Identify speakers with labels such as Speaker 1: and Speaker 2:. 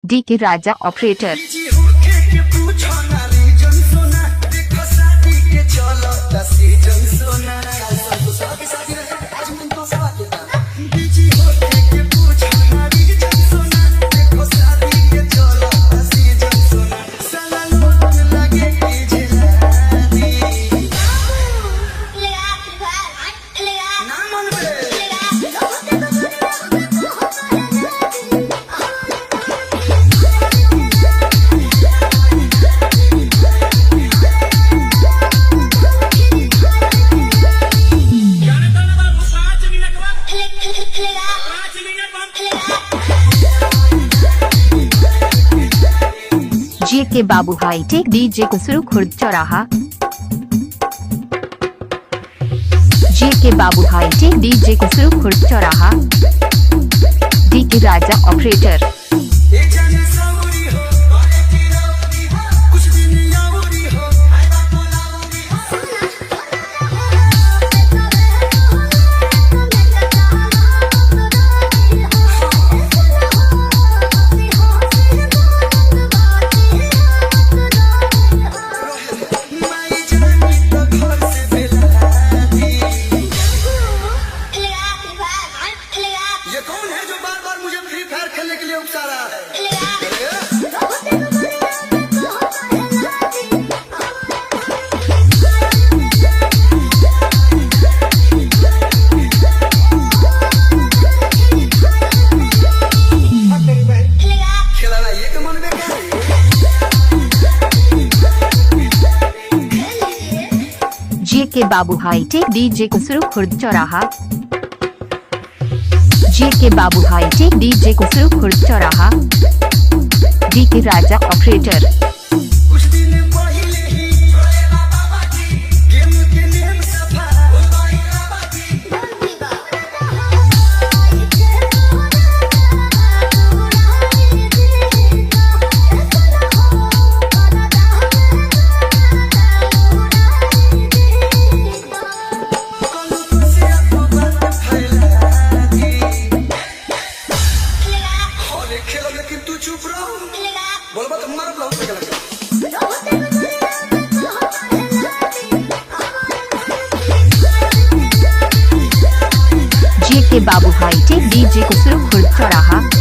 Speaker 1: D के राजा operator. जे के बाबू हाईटेक डीजे कुसरू खुर्द चौराहा। जे के बाबू हाईटेक डीजे कुसरू खुर्द चौराहा। डी के राजा ऑपरेटर।
Speaker 2: ये कौन है जो बार बार मुझे फ्री फायर खेलने के लिए उकसा रहा है? खिलाना ये कमान में क्या है?
Speaker 1: जे के बाबू हाईटेक डीजे कुसरू खुर्द चौराहा। जे के बाबू हाईटेक डीजे कुसरू खुर्द चौराहा। डी के राजा ऑपरेटर।
Speaker 2: लेकिन तू चुप रहो, बोलबा तो मार लो पे लगा।
Speaker 1: जे के बाबू हाईटेक डीजे कुसरू खुर्द चौराहा।